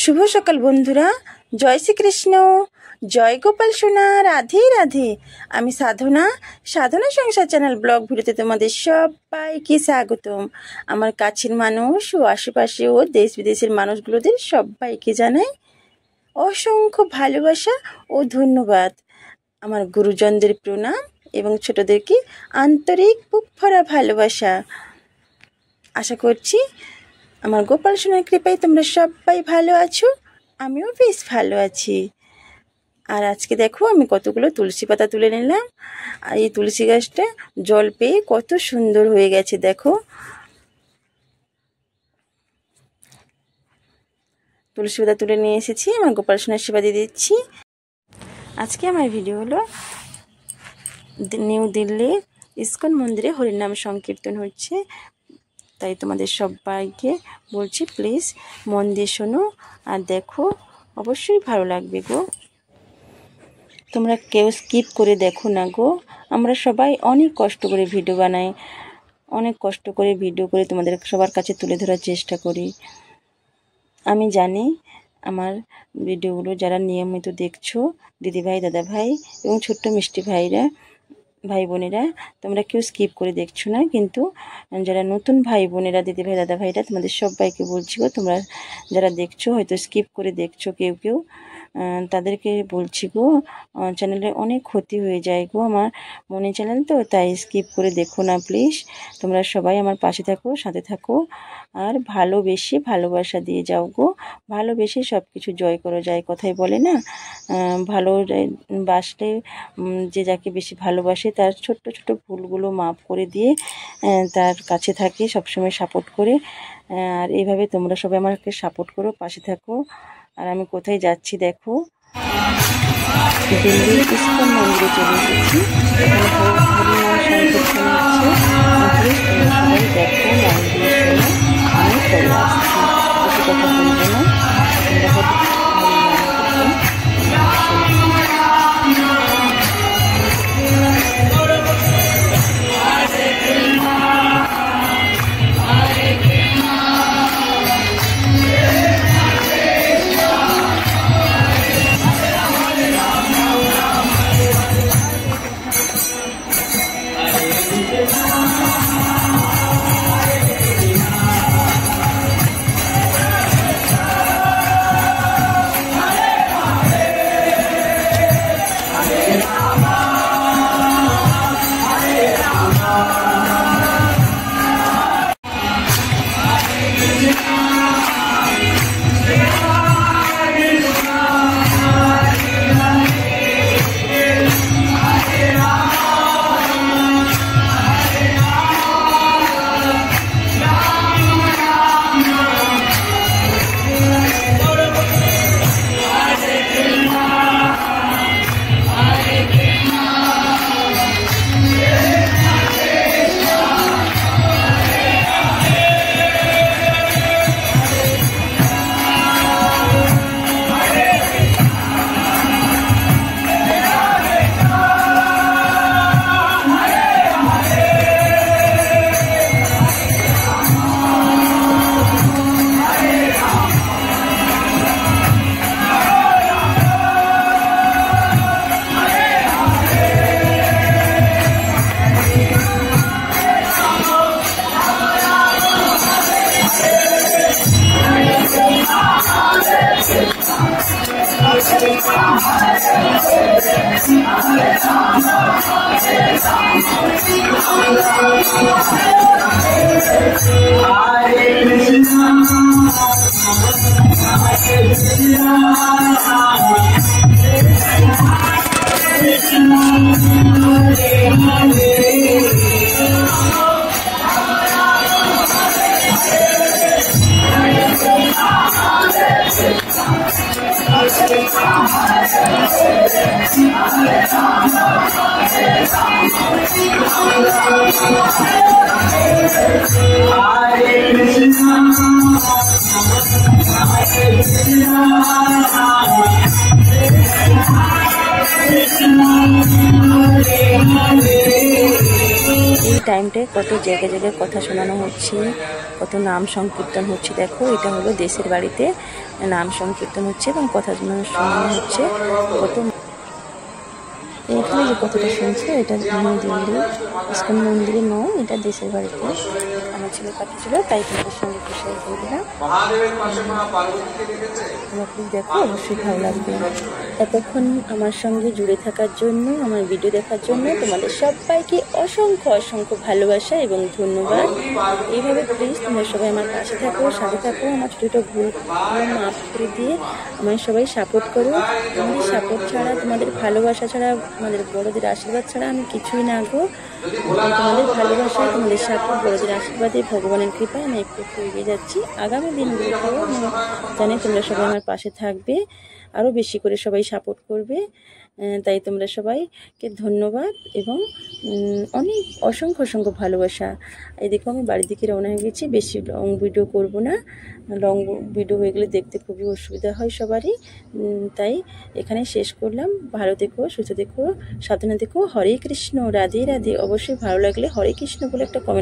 শুভ সকাল বন্ধুরা, জয় শ্রীকৃষ্ণ, জয় গোপাল সোনা, রাধে রাধে। আমি সাধনা সংসার চ্যানেল ব্লগ ভিডিওতে তোমাদের সবাইকে স্বাগতম। আমার কাছের মানুষ ও আশেপাশে ও দেশ বিদেশের মানুষগুলোদের সবাইকে জানাই অসংখ্য ভালোবাসা ও ধন্যবাদ। আমার গুরুজনদের প্রণাম এবং ছোটদেরকে আন্তরিক বুক ভরা ভালোবাসা। আশা করছি আমার গোপাল সোনার কৃপায় তোমরা সবাই ভালো আছো, আমিও বেশ ভালো আছি। আর আজকে দেখো আমি কতগুলো তুলসী পাতা তুলে নিলাম। আর এই তুলসী গাছটা জল পেয়ে কত সুন্দর হয়ে গেছে দেখো। তুলসী পাতা তুলে নিয়ে এসেছি, আমার গোপাল সোনার সেবা দিয়ে দিচ্ছি। আজকে আমার ভিডিও হলো নিউ দিল্লির ইস্কন মন্দিরে হরিনাম সংকীর্তন হচ্ছে, তাই তোমাদের সবাইকে বলছি প্লিজ মন দিয়ে শোনো আর দেখো, অবশ্যই ভালো লাগবে গো। তোমরা কেউ স্কিপ করে দেখো না গো। আমরা সবাই অনেক কষ্ট করে ভিডিও বানাই, অনেক কষ্ট করে ভিডিও করে তোমাদের সবার কাছে তুলে ধরার চেষ্টা করি। আমি জানি আমার ভিডিওগুলো যারা নিয়মিত দেখছো, দিদিভাই, দাদাভাই এবং ছোট্ট মিষ্টি ভাইরা, ভাই বোনেরা, তোমরা কেউ স্কিপ করে দেখছো না। কিন্তু যারা নতুন ভাই বোনেরা, দিদিভাই, দাদা ভাইরা, তোমাদের সবাইকে বলছি গো, তোমরা যারা দেখছো হয়তো স্কিপ করে দেখছো কেউ তাদেরকে বলছি গো, চ্যানেলে অনেক ক্ষতি হয়ে যায় গো। আমার মনে চ্যানেল তো, তাই স্কিপ করে দেখো না প্লিজ। তোমরা সবাই আমার পাশে থাকো, সাথে থাকো আর ভালোবেসে ভালোবাসা দিয়ে যাও গো। ভালোবেসে সব কিছু জয় করা যায়, কথাই বলে না, ভালোবাসলে যে যাকে বেশি ভালোবাসে তার ছোট্ট ছোট্ট ভুলগুলো মাফ করে দিয়ে তার কাছে থাকে, সবসময় সাপোর্ট করে। আর এইভাবে তোমরা সবাই আমাকে সাপোর্ট করো, পাশে থাকো। আর আমি কোথায় যাচ্ছি দেখো, দিল্লির ইস্কন মন্দিরে চলে এসেছি। হরিনাম সংকীর্তন হচ্ছে, সবাই দেখো, নাম দিয়ে শোনো। আমি চলে আসছি, বেশি কথা বলবো না। টাইমটায় কত জায়গায় জায়গায় কথা শোনানো হচ্ছে, কত নাম সংকীর্তন হচ্ছে। দেখো এটা হলো দেশের বাড়িতে নাম সংকীর্তন হচ্ছে এবং কথা শোনানো হচ্ছে। কত এখানে যে কথাটা শুনছে এটা নিউ দিল্লি ইস্কন মন্দিরে নয়, এটা দেশের বাড়িতে আমার ছেলে পাঠিয়েছিল, তাই তোমাদের সঙ্গে শেয়ার করে দিলাম। তোমরা প্লিজ দেখো, অবশ্যই ভালো লাগবে। এতক্ষণ আমার সঙ্গে জুড়ে থাকার জন্য, আমার ভিডিও দেখার জন্য তোমাদের সবাইকে অসংখ্য অসংখ্য ভালোবাসা এবং ধন্যবাদ। এইভাবে প্লিজ তোমরা সবাই আমার পাশে থাকো, সাথে থাকো, আমার ছোটো ছোটো ভুলগুলো মাফ করে দিয়ে আমায় সবাই সাপোর্ট করো। তোমাদের সাপোর্ট ছাড়া, তোমাদের ভালোবাসা ছাড়া, তোমাদের বড়দের আশীর্বাদ ছাড়া আমি কিছুই না গো। তোমাদের ভালোবাসা, তোমাদের সাপোর্ট, বড়দের আশীর্বাদে, ভগবানের কৃপায় আমি একটু এগিয়ে যাচ্ছি। আগামী দিনগুলোতেও আমি জানি তোমরা সবাই আমার পাশে থাকবে, আরও বেশি করে সবাই সাপোর্ট করবে। তাই তোমরা সবাইকে ধন্যবাদ এবং অনেক অসংখ্য অসংখ্য ভালোবাসা। এই দেখো আমি বাড়ির দিকে রওনা হয়ে গেছি, বেশি লং ভিডিও করব না, লং ভিডিও হয়ে গেলে দেখতে খুবই অসুবিধা হয় সবারই, তাই এখানে শেষ করলাম। ভালো থেকো, সুস্থ থেকো, সাবধানে থেকো। হরে কৃষ্ণ, রাধে রাধে। অবশ্যই ভালো লাগলে হরে কৃষ্ণ বলে একটা কমেন্ট